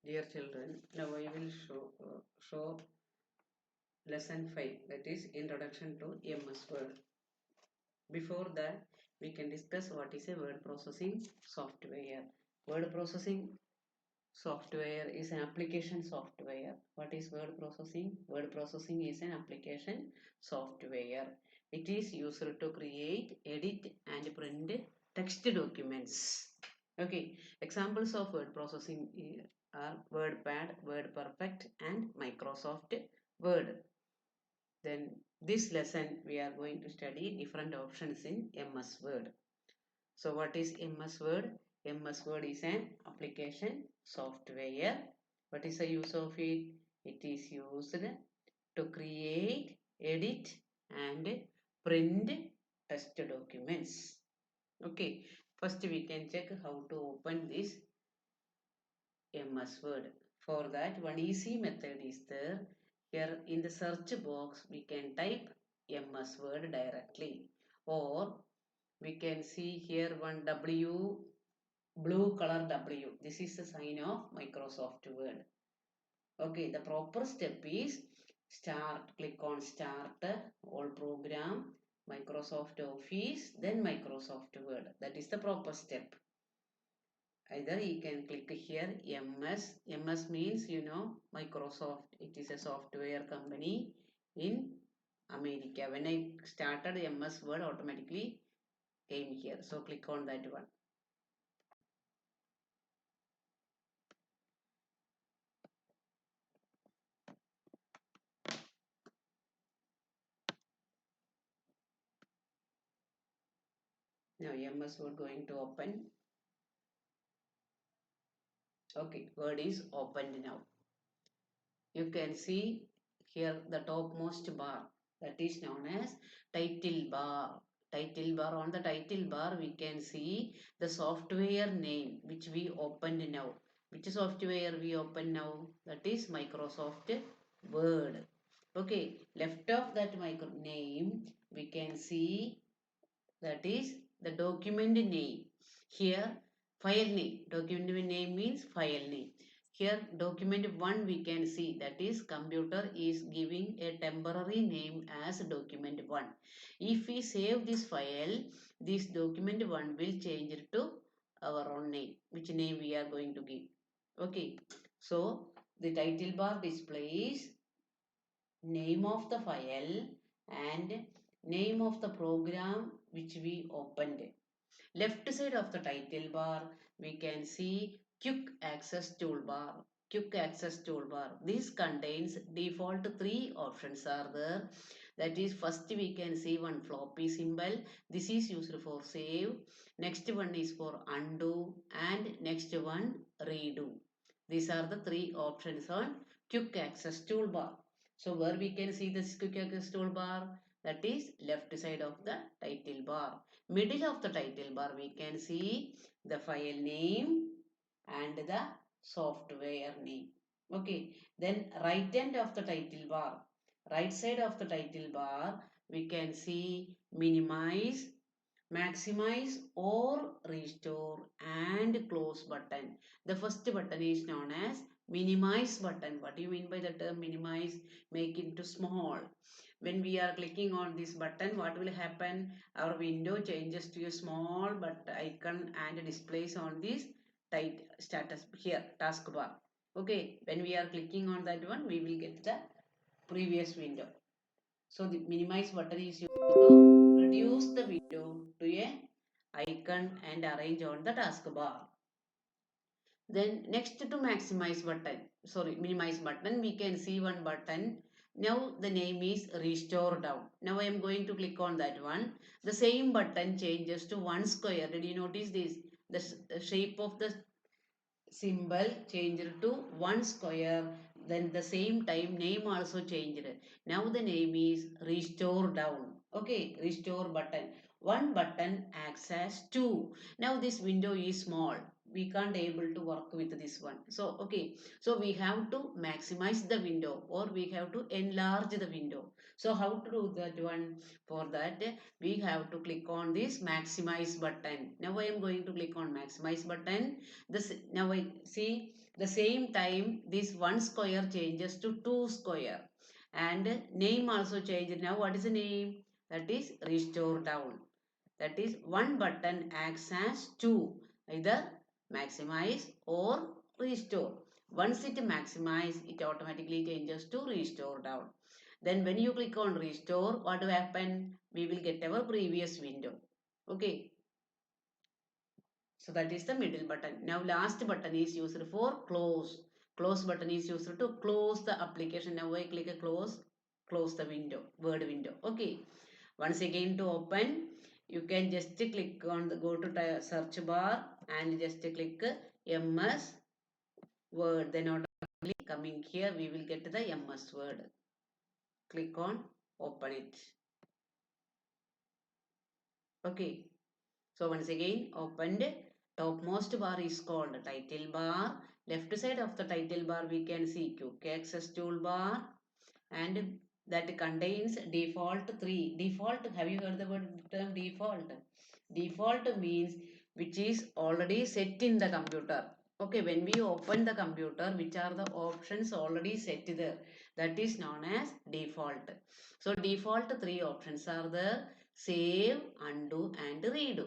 Dear children, now I will show lesson 5, that is introduction to MS Word. Before that, we can discuss what is a word processing software. Word processing software is an application software. What is word processing? Word processing is an application software. It is used to create, edit and print text documents. Okay, examples of word processing are WordPad, WordPerfect and Microsoft Word. Then this lesson we are going to study different options in MS Word. So what is MS Word? MS Word is an application software. What is the use of it? It is used to create, edit and print text documents. Okay, first we can check how to open this MS Word. For that, one easy method is there. Here in the search box, we can type MS Word directly, or we can see here one W, blue color W. This is the sign of Microsoft Word. Okay, the proper step is start. Click on start, all program, Microsoft Office, then Microsoft Word. That is the proper step. Either you can click here MS means Microsoft. It is a software company in America. When I started MS Word, automatically came here, so click on that one. Now MS Word going to open. Okay, Word is opened now. You can see here the topmost bar, that is known as title bar. Title bar. On the title bar we can see the software name which we opened now. Which software we open now? That is Microsoft Word. Okay, left of that micro name we can see that is the document name. Here file name. Document name means file name. Here document 1 we can see, that is computer is giving a temporary name as document 1. If we save this file, this document 1 will change it to our own name, which name we are going to give. Okay, so the title bar displays name of the file and name of the program which we opened. Left side of the title bar, we can see Quick Access Toolbar. Quick Access Toolbar. This contains default 3 options are there. That is, first we can see one floppy symbol. This is used for save. Next one is for undo and next one redo. These are the 3 options on Quick Access Toolbar. So where we can see this Quick Access Toolbar? That is left side of the title bar. Middle of the title bar we can see the file name and the software name. Okay, then right hand of the title bar, right side of the title bar we can see minimize, maximize or restore and close button. The first button is known as minimize button. What do you mean by the term minimize? Make it to small. When we are clicking on this button, what will happen? Our window changes to a small but icon and displays on this tight status here taskbar. Okay, when we are clicking on that one, we will get the previous window. So the minimize button is used to reduce the window to a icon and arrange on the taskbar. Then next to maximize button, minimize button, we can see one button. Now the name is restore down. Now I am going to click on that one. The same button changes to one square. Did you notice this? The shape of the symbol changed to one square. Then the same time name also changed. Now the name is restore down. Okay, restore button. One button acts as two. Now this window is small. we can't able to work with this one. So okay, so we have to maximize the window or we have to enlarge the window. So how to do that one? For that we have to click on this maximize button. Now I am going to click on maximize button. This now I see the same time this one square changes to two square and name also changed. Now what is the name? That is restore down. That is one button acts as two, either maximize or restore. Once it maximize, it automatically changes to restore down. Then when you click on restore, what will happen? We will get our previous window. Okay. So that is the middle button. Now last button is used for close. Close button is used to close the application. Now I click a close the window, word window. Okay. Once again to open, you can just click on the go to search bar and just click MS Word. Then automatically coming here, we will get the MS Word. Click on open it. Okay. So once again opened, topmost bar is called title bar. Left side of the title bar we can see quick access toolbar and that contains default 3. Default, have you heard the word term default? Default means which is already set in the computer. Okay, when we open the computer, which are the options already set there? That is known as default. So default 3 options are there: save, undo and redo.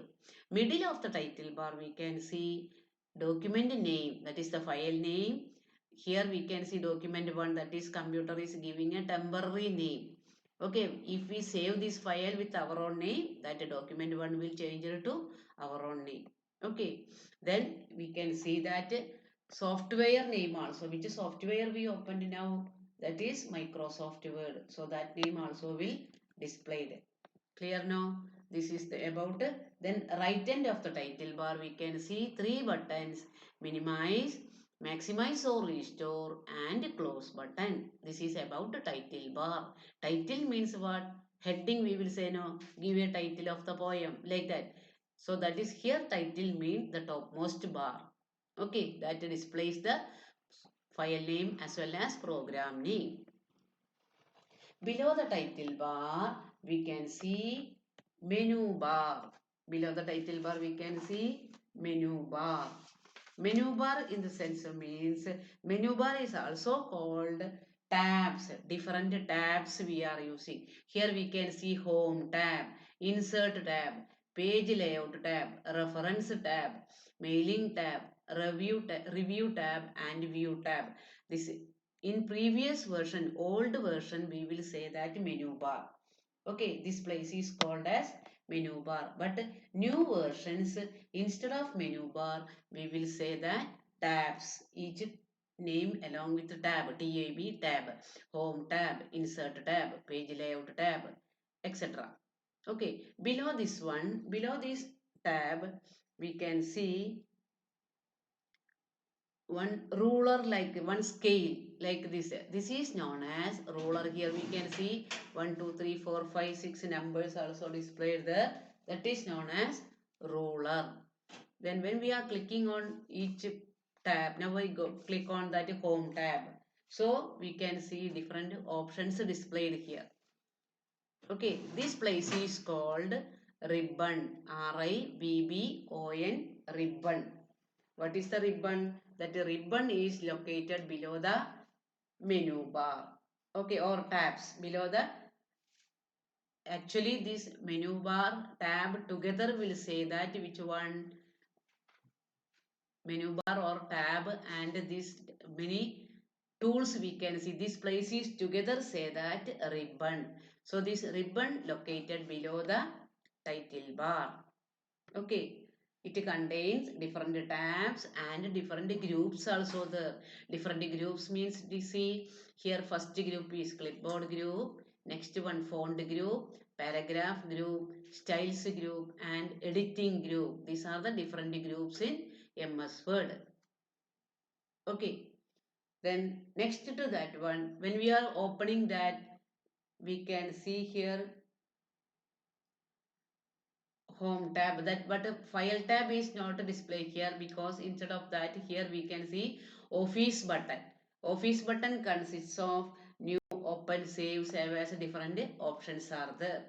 Middle of the title bar we can see document name, that is the file name. Here we can see document 1, that is computer is giving a temporary name. Okay, if we save this file with our own name, that document 1 will change it to our own name. Okay, then we can see that software name also, which software we opened now, that is Microsoft Word. So that name also will displayed. Clear now? This is about. Then right hand of the title bar we can see 3 buttons: minimize, maximize or restore and close button. This is about the title bar. Title means what? Heading we will say no. Give a title of the poem like that. So that is here title means the topmost bar. Okay, that displays the file name as well as program name. Below the title bar, we can see menu bar. Below the title bar, we can see menu bar. Menu bar in the sense means menu bar is also called tabs. Different tabs we are using. Here we can see home tab, insert tab, page layout tab, reference tab, mailing tab, review tab and view tab. This in previous version, old version, we will say that menu bar. Okay, this place is called as menu bar. But new versions, instead of menu bar, we will say that tabs. Each name along with the tab, tab, tab, home tab, insert tab, page layout tab, etc. Okay, below this one, below this tab, we can see one ruler, like one scale like this is known as ruler. Here we can see 1 2 3 4 5 6 numbers also displayed there. That is known as ruler. Then when we are clicking on each tab, now we go click on that home tab, so we can see different options displayed here. Okay, this place is called ribbon. RIBBON, ribbon. What is the ribbon? That the ribbon is located below the menu bar. Okay, or tabs below the. Actually, this menu bar tab together will say that which one menu bar or tab and this many tools we can see. This place is together say that ribbon. So this ribbon located below the title bar. Okay, it contains different tabs and different groups also. The different groups means we see here first group is clipboard group, next one font group, paragraph group, styles group and editing group. These are the different groups in MS Word. Okay, then next to that one, when we are opening that, we can see here home tab, that but file tab is not displayed here, because instead of that here we can see office button. Office button consists of new, open, save as, different options are there.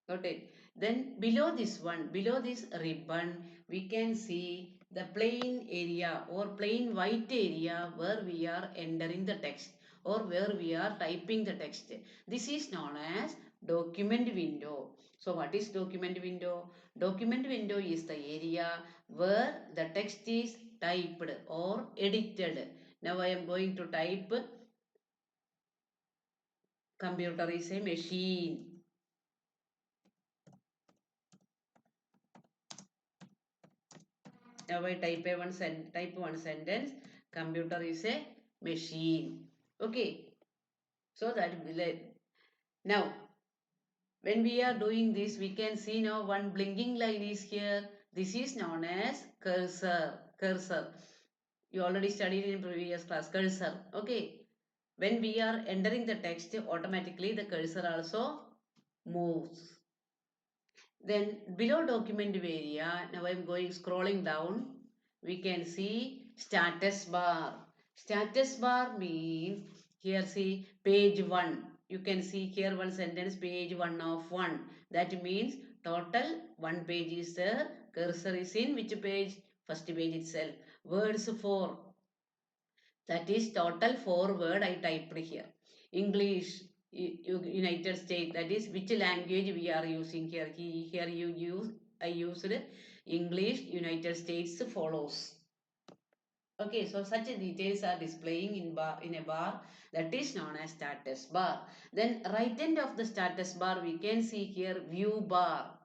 Got it? Then below this one, below this ribbon, we can see the plain area or plain white area where we are entering the text or where we are typing the text. This is known as document window. So what is document window? Document window is the area where the text is typed or edited. Now I am going to type computer is a machine. Now I type one sentence. Computer is a machine. Okay. So that now when we are doing this, we can see now one blinking line is here. This is known as cursor. Cursor. You already studied in previous class. Cursor. Okay. When we are entering the text, automatically the cursor also moves. Then below document area, now I am scrolling down, we can see status bar. Status bar means, here see page 1. You can see here one sentence, page 1 of 1. That means total 1 page is there. Cursor is in which page? First page itself. Words 4. That is total 4 word I typed here. English, United States, that is which language we are using here. Here I used English, United States follows. Okay, so such details are displaying in a bar, that is known as status bar. Then right end of the status bar we can see here view bar.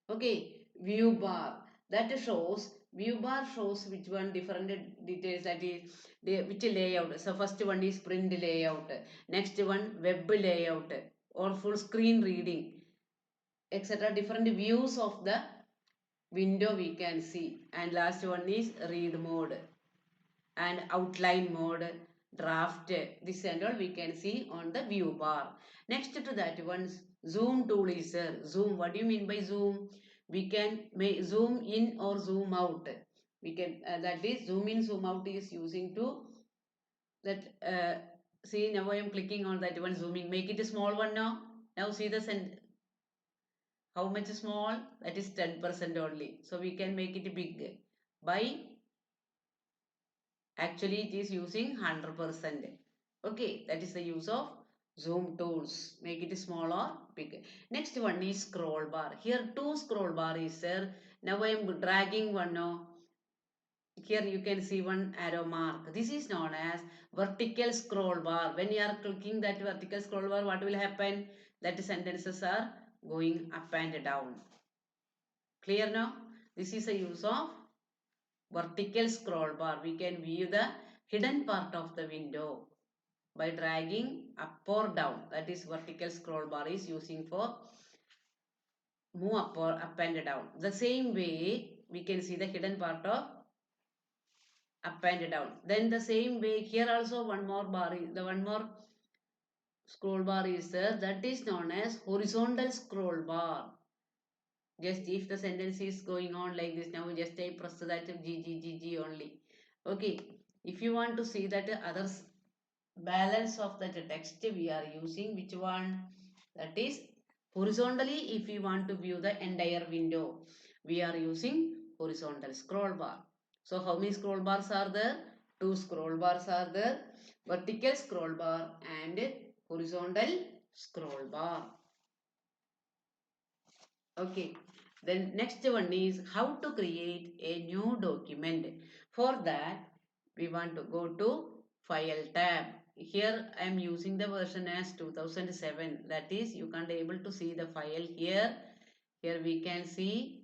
Okay, view bar, that shows, view bar shows which one different details, that is which layout. So first one is print layout, next one web layout or full screen reading, etc. Different views of the window we can see, and last one is read mode and outline mode, draft, this and all we can see on the view bar. Next to that one, zoom tool is there. Zoom, what do you mean by zoom? We can zoom in or zoom out. We can, that is zoom in, zoom out is using to that, see now I am clicking on that one, zooming, make it a small one now. Now see the how much small? That is 10% only. So we can make it big by, actually it is using 100%. Okay, that is the use of zoom tools. Make it small or big. Next one is scroll bar. Here two scroll bar is there. Now I am dragging one now. Here you can see one arrow mark. This is known as vertical scroll bar. When you are clicking that vertical scroll bar, what will happen? That sentences are going up and down. Clear now? This is the use of vertical scroll bar. We can view the hidden part of the window by dragging up or down. That is vertical scroll bar is using for move up or up and down. The same way we can see the hidden part of up and down. Then the same way here also one more bar is the one more scroll bar is there, that is known as horizontal scroll bar. Just if the sentence is going on like this, now just I press that G only. Okay, if you want to see that others balance of that text we are using which one, that is horizontally. If we want to view the entire window, we are using horizontal scroll bar. So how many scroll bars are there? Two scroll bars are there, vertical scroll bar and horizontal scroll bar. Okay, then next one is how to create a new document. For that we want to go to file tab. Here I am using the version as 2007, that is you can't able to see the file here. Here we can see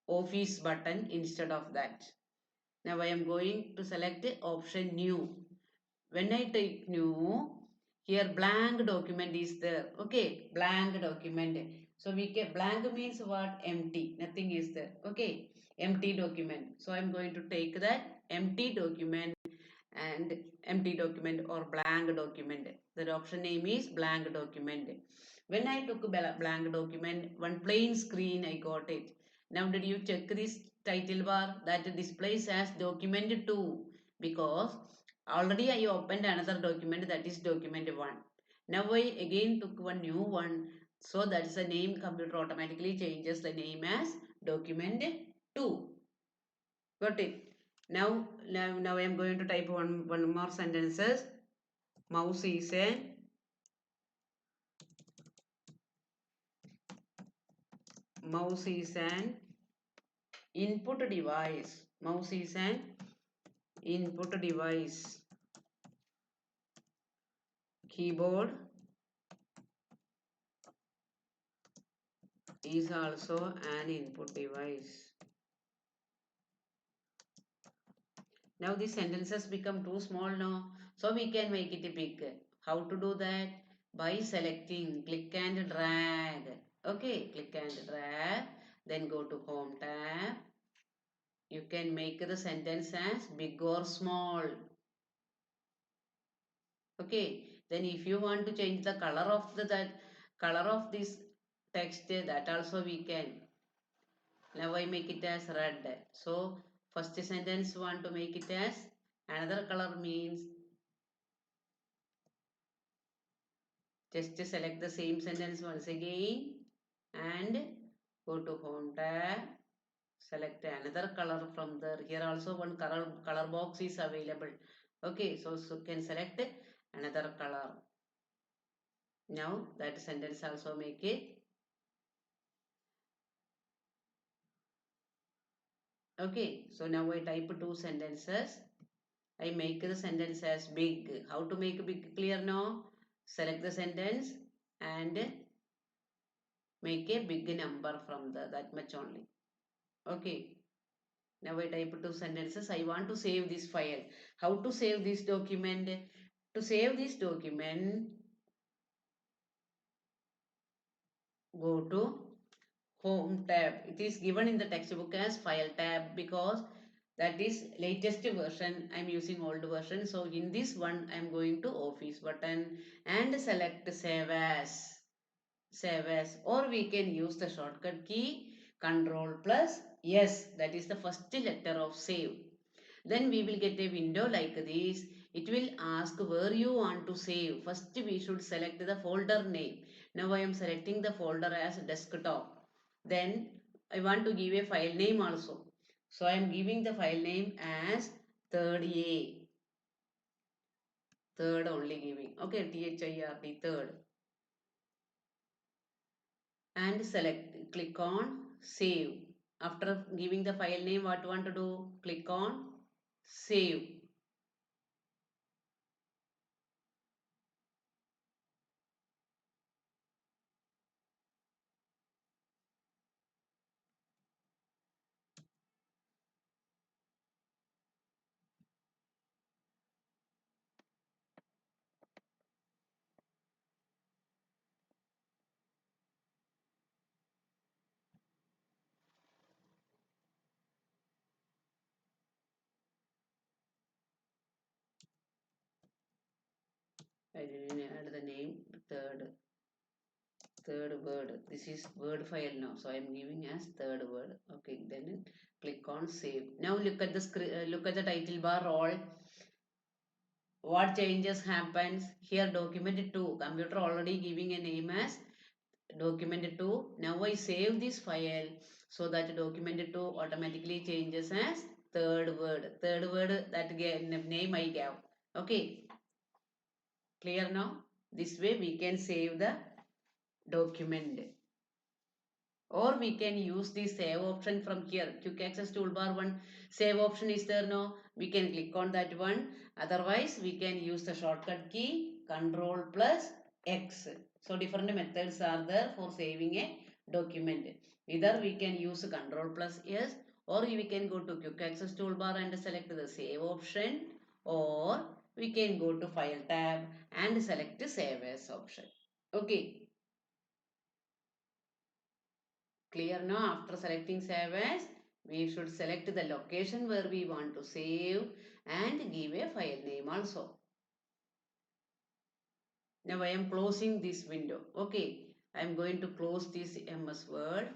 office button instead of that. Now I am going to select option new. When I take new, here blank document is there. Okay, blank document. So we get blank means what? Empty, nothing is there. Okay, empty document. So I am going to take that empty document and empty document or blank document. The option name is blank document. When I took a blank document, one plain screen, I got it. Now did you check this title bar that displays as document 2, because already I opened another document, that is document 1. Now I again took one new one, so that is the name, computer automatically changes the name as document 2. Got it? Now I am going to type one more sentences. Mouse is a mouse is an input device. Mouse is an input device. Keyboard is also an input device. Now these sentences become too small now, so we can make it big. How to do that? By selecting, click and drag. Okay, click and drag. Then go to Home tab. You can make the sentence as big or small. Okay, then if you want to change the color of color of this text, that also we can. Now I make it as red. So first sentence want to make it as another color, means just select the same sentence once again and go to Home tab. Select another color from there. Here also one color box is available. Okay, so can select another color. Now that sentence also make it. Okay, so now I type two sentences. I make the sentence as big. How to make big clear now? Select the sentence and make a big number from that much only. Okay. Now I type two sentences. I want to save this file. How to save this document? To save this document, go to Home tab. It is given in the textbook as File tab, because that is latest version. I am using old version. So in this one I am going to Office button and select Save As. Save As, or we can use the shortcut key Control plus S. That is the first letter of save. Then we will get a window like this. It will ask where you want to save. First we should select the folder name. Now I am selecting the folder as desktop. Then I want to give a file name also. So I am giving the file name as third A. Third only giving. Okay, THIRD, third. And select, click on save. After giving the file name, what you want to do? Click on save. I didn't add the name, third word. This is word file now, so I am giving as third word. Okay, then click on save. Now look at the screen, look at the title bar. All what changes happens here? Document 2, computer already giving a name as document 2. Now I save this file, so that document 2 automatically changes as third word. Third word, that name I gave. Okay, clear now? This way we can save the document. Or we can use the save option from here. Quick access toolbar, one save option is there, no? We can click on that one. Otherwise, we can use the shortcut key Control plus X. So different methods are there for saving a document. Either we can use Control plus S, or we can go to quick access toolbar and select the save option, or we can go to File tab and select Save As option. Okay. Clear now? After selecting save as, we should select the location where we want to save and give a file name also. Now I am closing this window. Okay. I am going to close this MS Word.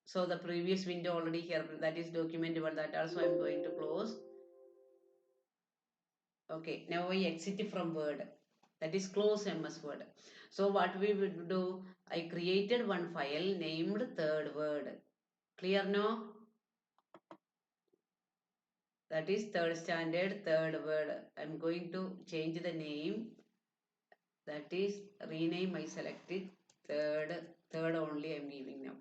So the previous window already here, that is document 1, that also I am going to close. Okay, now I exit from Word. That is close MS Word. So what we will do, I created one file named third word. Clear now? That is third standard, third word. I am going to change the name. That is rename, I selected third only I am giving now.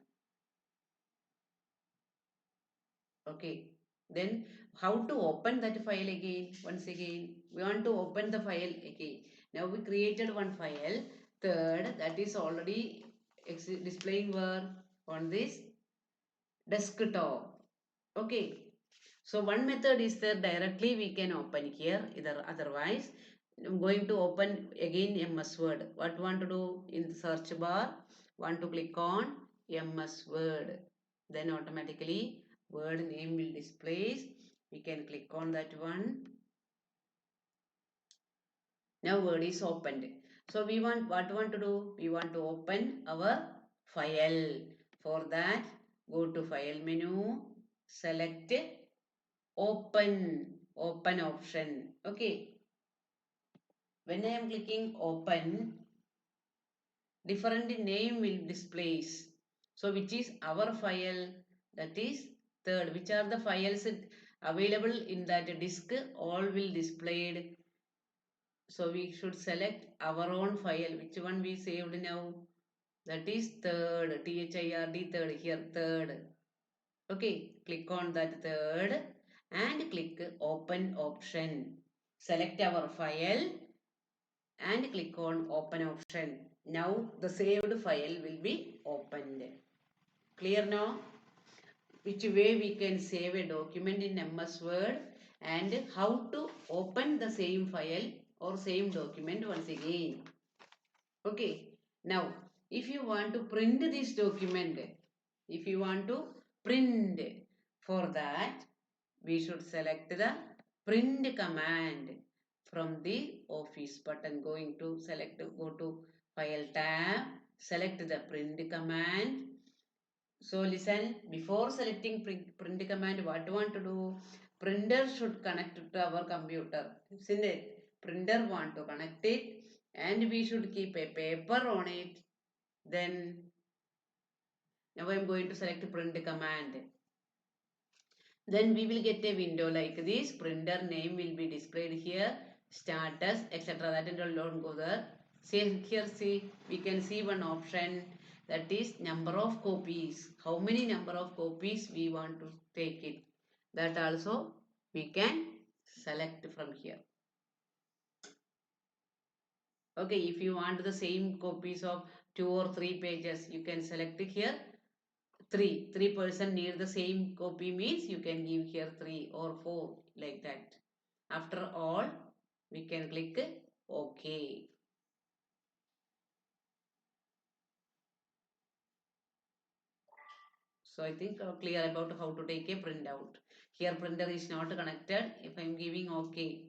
Okay, then how to open that file again? Once again, we want to open the file again. Now we created one file, third, that is already displaying where on this desktop. Okay, so one method is there, directly we can open here, either otherwise I'm going to open again MS Word. What want to do in the search bar? Want to click on MS Word. Then automatically word name will displays. We can click on that one. Now word is opened. So we want to do? We want to open our file. For that, go to file menu, select open option. Okay. When I am clicking open, different name will displays. So which is our file? That is third. Which are the files available in that disk? All will displayed. So we should select our own file. Which one we saved now? That is third. THIRD third here third. Okay. Click on that third and click open option. Select our file and click on open option. Now the saved file will be opened. Clear now? Which way we can save a document in MS Word and how to open the same file or same document once again. Okay. Now if you want to print this document, for that we should select the print command from the office button. Go to file tab, select the print command. So listen, before selecting print command, what you want to do? Printer should connect to our computer. Isn't it? Printer want to connect it and we should keep a paper on it. Then now I am going to select print command. Then we will get a window like this. Printer name will be displayed here, status, etc. That and all don't go there. See, we can see one option, that is number of copies. How many number of copies we want to take it. That also we can select from here. Okay, if you want the same copies of 2 or 3 pages, you can select here. Three person need the same copy means you can give here 3 or 4 like that. After all, we can click OK. So I think clear about how to take a printout. Here printer is not connected. If I am giving OK,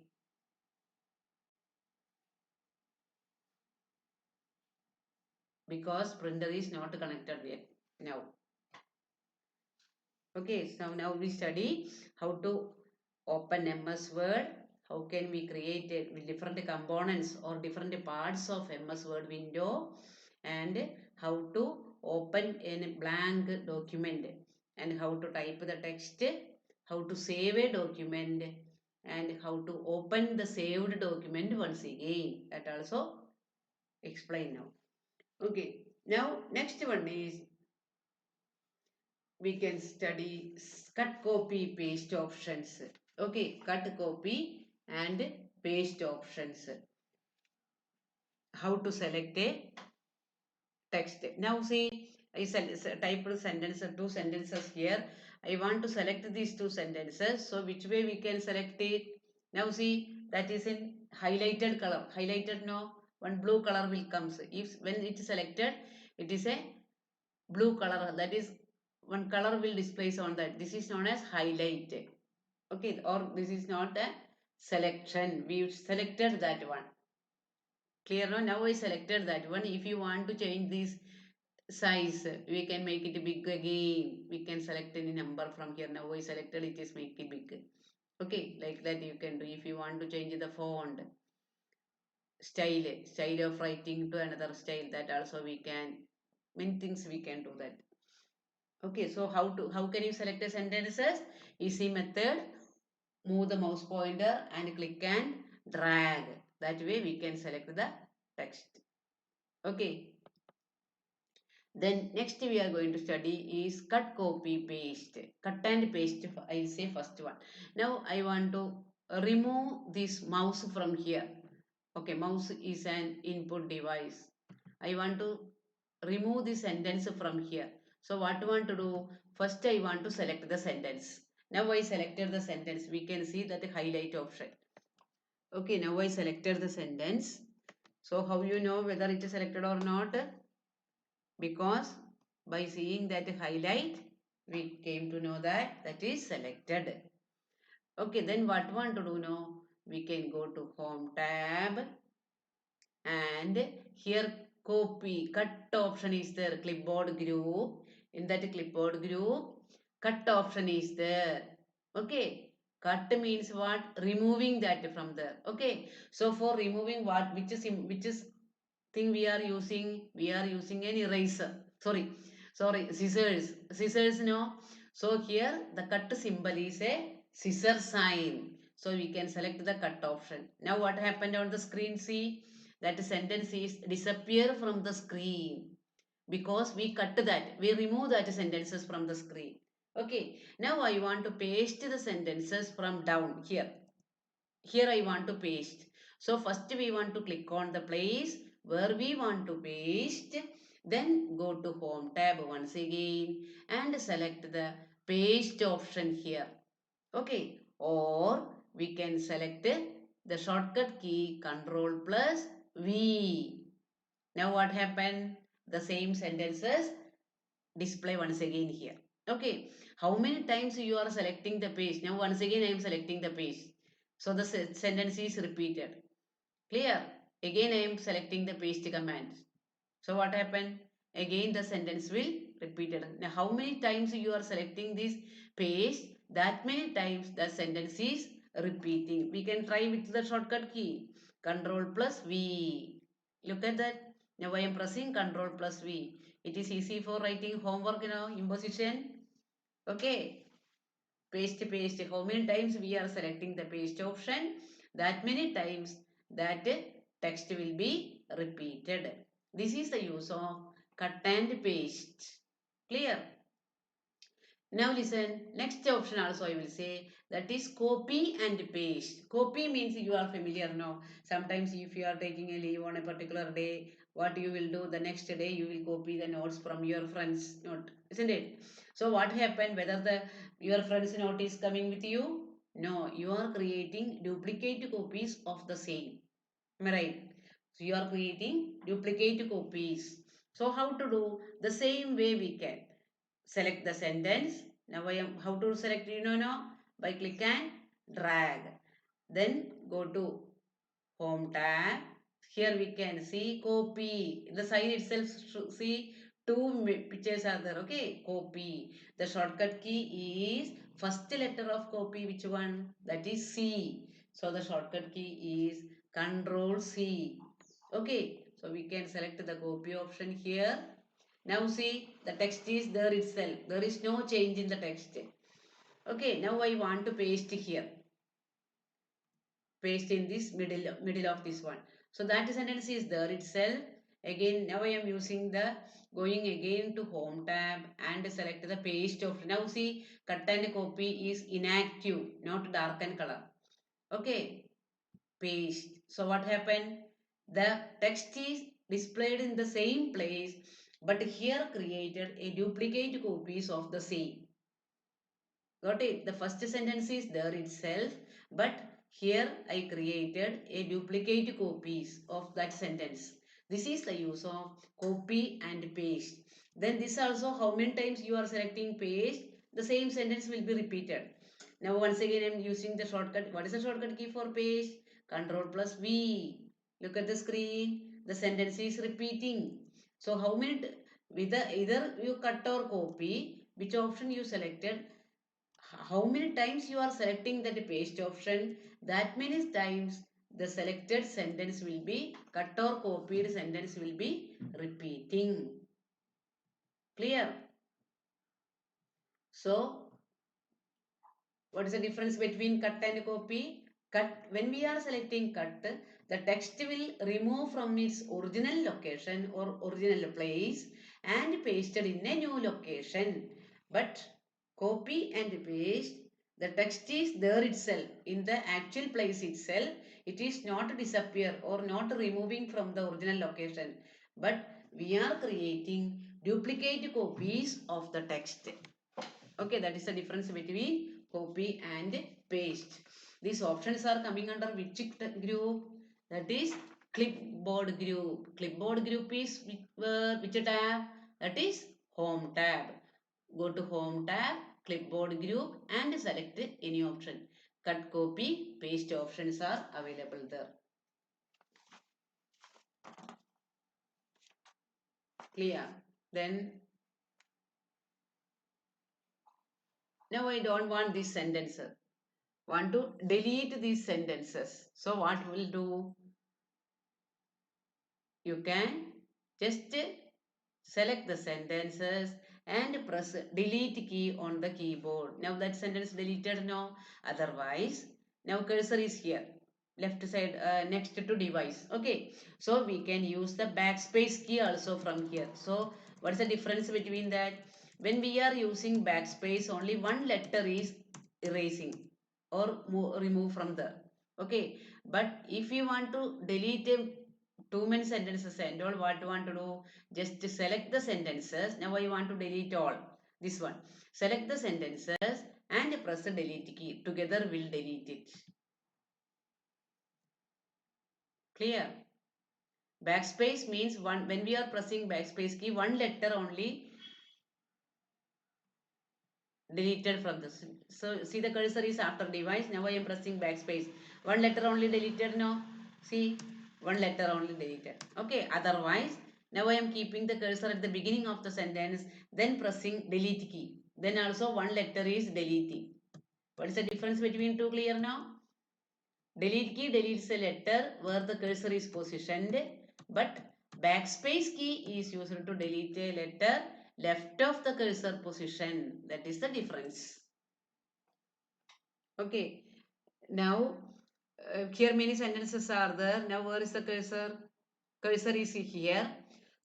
because printer is not connected yet now. Okay, so now we study how to open MS Word. How can we create it with different components or different parts of MS Word window, and how to open a blank document and how to type the text, how to save a document and how to open the saved document once again. That also explain now. Okay, now next one is we can study cut copy paste options. Okay, cut copy and paste options. How to select a text. Now see, I typed sentence, 2 sentences here. I want to select these 2 sentences. So which way we can select it? Now see, that is in highlighted color. Highlighted no, one blue color will comes. If when it is selected, it is a blue color. That is one color will displays on that. This is known as highlight. Okay, or this is not a selection. We selected that one. Clear now? Now I selected that one. If you want to change this size, we can make it big again. We can select any number from here. Now I selected it is make it big. Okay, like that you can do. If you want to change the font, style of writing to another style, that also we can, many things we can do that. Okay, so how can you select the sentences? Easy method. Move the mouse pointer and click and drag. That way we can select the text. Okay. Then next we are going to study is cut, copy, paste. Cut and paste, I'll say first one. Now I want to remove this mouse from here. Okay, mouse is an input device. I want to remove the sentence from here. So what I want to do? First I want to select the sentence. Now I selected the sentence. We can see that the highlight option. Okay, now I selected the sentence. So how you know whether it is selected or not? Because by seeing that highlight, we came to know that that is selected. Okay, then what want to do now? We can go to Home tab and here copy, cut option is there, clipboard group. In that clipboard group, cut option is there. Okay, cut means what? Removing that from there. Okay, so for removing what, which is thing we are using? We are using an eraser. Sorry, scissors no. So here the cut symbol is a scissor sign. So we can select the cut option. Now what happened on the screen? See that sentence is disappear from the screen because we cut that. We remove that sentences from the screen. Okay. Now I want to paste the sentences from down here. Here I want to paste. So first we want to click on the place where we want to paste. Then go to Home tab once again and select the paste option here. Okay. Or we can select the shortcut key Control plus V. Now what happened? The same sentences display once again here. Okay. How many times you are selecting the page? Now once again I am selecting the page. So the sentence is repeated. Clear? Again I am selecting the paste command. So what happened? Again the sentence will repeated. Now how many times you are selecting this paste? That many times the sentence is repeating. We can try with the shortcut key. Control plus V. Look at that. Now I am pressing Control plus V. It is easy for writing homework now, imposition. Okay. Paste. How many times we are selecting the paste option? That many times that text will be repeated. This is the use of cut and paste. Clear? Now listen, next option also I will say, that is copy and paste. Copy means you are familiar now. Sometimes if you are taking a leave on a particular day, what you will do the next day, you will copy the notes from your friend's note, isn't it? So what happened, whether the your friend's note is coming with you? No, you are creating duplicate copies of the same. Am I right? So you are creating duplicate copies. So how to do? The same way we can select the sentence. Now I am how to select, you know now, by click and drag. Then go to Home tab. Here we can see copy. The side itself see two pictures are there. Okay, copy. The shortcut key is first letter of copy. Which one? That is C. So the shortcut key is Control C. Okay, so we can select the copy option here. Now see the text is there itself. There is no change in the text. Okay, now I want to paste here. Paste in this middle of this one. So that sentence is there itself. Again, now I am using the going again to Home tab and select the paste option. Now see cut and copy is inactive, not darken color. Okay, paste. So what happened? The text is displayed in the same place, but here created a duplicate copies of the same. Got it? The first sentence is there itself, but here I created a duplicate copies of that sentence. This is the use of copy and paste. Then this also, how many times you are selecting paste, the same sentence will be repeated. Now once again I am using the shortcut. What is the shortcut key for paste? Control plus V. Look at the screen. The sentence is repeating. So how many, with either you cut or copy, which option you selected, how many times you are selecting that paste option, that many times the selected sentence will be, cut or copied sentence will be repeating. Clear? So what is the difference between cut and copy? Cut, when we are selecting cut, the text will remove from its original location or original place and pasted in a new location. But copy and paste, the text is there itself, in the actual place itself. It is not disappear or not removing from the original location. But we are creating duplicate copies of the text. Okay, that is the difference between copy and paste. These options are coming under which group? That is clipboard group. Clipboard group is which tab? That is home tab. Go to home tab, clipboard group and select any option. Cut, copy, paste options are available there. Clear? Then now I don't want this sentence. Want to delete these sentences. So what we'll do? You can just select the sentences and press delete key on the keyboard. Now that sentence deleted now. Otherwise, now cursor is here. Left side next to device. Okay. So we can use the backspace key also from here. So what is the difference between that? When we are using backspace, only one letter is erasing or remove from there. Okay. But if you want to delete a two many sentences and all, what you want to do, just select the sentences. Now I want to delete all this one. Select the sentences and press the delete key. Together we'll delete it. Clear? Backspace means one, when we are pressing backspace key, one letter only deleted from this. So see, the cursor is after device. Now I am pressing backspace. One letter only deleted now. See, one letter only deleted. Okay, otherwise now I am keeping the cursor at the beginning of the sentence, then pressing delete key. Then also one letter is deleting. What is the difference between two? Clear now? Delete key deletes a letter where the cursor is positioned, but backspace key is used to delete a letter left of the cursor position. That is the difference. Okay. Now, here many sentences are there. Now, where is the cursor? Cursor is here.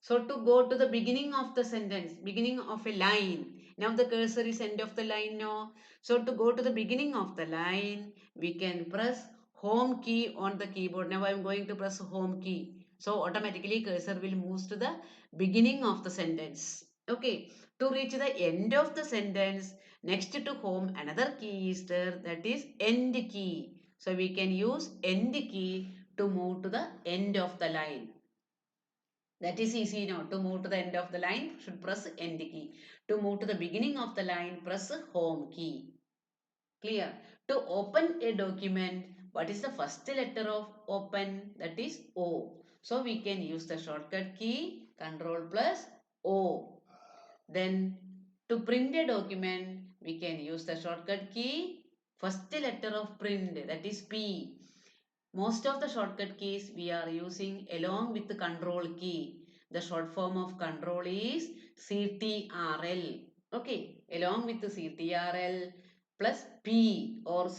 So, to go to the beginning of the sentence, beginning of a line. Now, the cursor is end of the line now. So, to go to the beginning of the line, we can press home key on the keyboard. Now, I am going to press home key. So, automatically cursor will move to the beginning of the sentence. Okay. To reach the end of the sentence, next to home, another key is there, that is end key. So we can use end key to move to the end of the line. That is easy now. To move to the end of the line, should press end key. To move to the beginning of the line, press home key. Clear? To open a document, what is the first letter of open? That is O. So we can use the shortcut key, Control plus O. Then to print a document, we can use the shortcut key, first letter of print, that is P. Most of the shortcut keys we are using along with the control key. The short form of control is CTRL. Okay, along with the CTRL plus P, or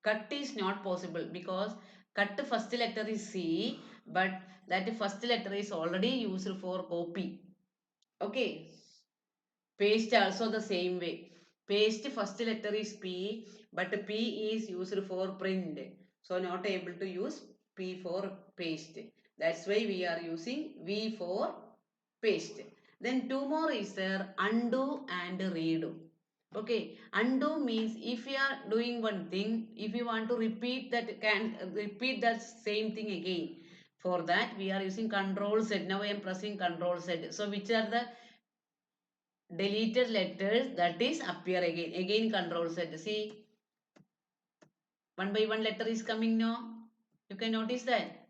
cut is not possible because cut first letter is C, but that first letter is already used for copy. Okay, paste also the same way. Paste first letter is P, but P is used for print. So not able to use P for paste. That's why we are using V for paste. Then two more is there, undo and redo. Okay, undo means if you are doing one thing, if you want to repeat that, can repeat that same thing again. For that we are using Control Z. Now I am pressing Control Z. So which are the deleted letters, that is appear again Control Z. See, one by one letter is coming now. You can notice that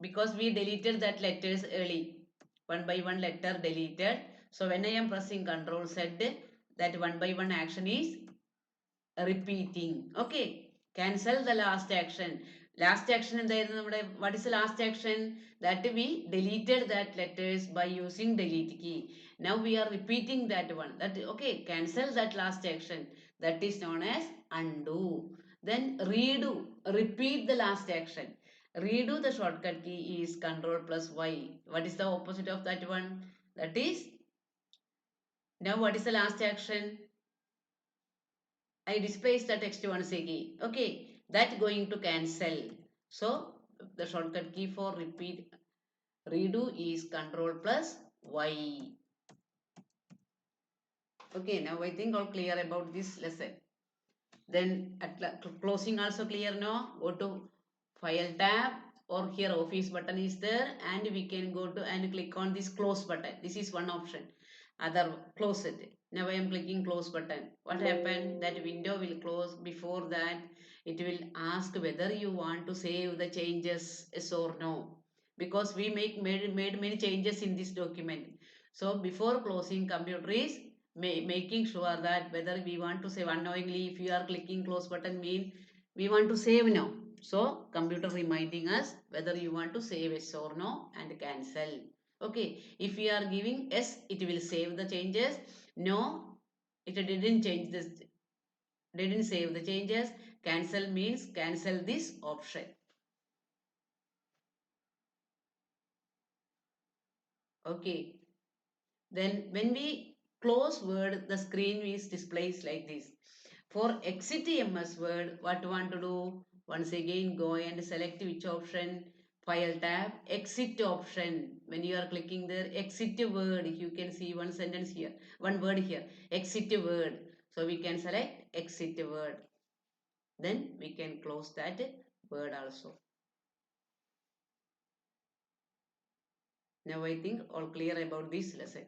because we deleted that letters early. One by one letter deleted. So when I am pressing Control Z, that one by one action is repeating. Okay. Cancel the last action. Last action in there, what is the last action? That we deleted that letters by using delete key. Now we are repeating that one. That okay, cancel that last action. That is known as undo. Then redo. Repeat the last action. Redo, the shortcut key is Control plus Y. What is the opposite of that one? That is, now what is the last action? I displace the text once again. Okay, that going to cancel. So the shortcut key for repeat redo is Control plus Y. Okay, now I think all clear about this lesson. Then at closing also clear now. Go to File tab, or here Office button is there, and we can go to and click on this close button. This is one option. Other close it. Now I am clicking close button. What happened? That window will close. Before that, it will ask whether you want to save the changes, yes or no, because we made many changes in this document. So before closing, computer is making sure that whether we want to save. Unknowingly, if you are clicking close button, mean we want to save now. So computer reminding us whether you want to save yes or no and cancel. Okay, if we are giving yes, it will save the changes. No, it didn't change this, didn't save the changes. Cancel means cancel this option. Okay, then when we close Word, the screen is displayed like this. For exit MS Word, what you want to do? Once again, go and select which option? File tab, exit option. When you are clicking there, exit word, you can see one sentence here, one word here, exit word. So we can select exit word. Then we can close that word also. Now I think all clear about this lesson.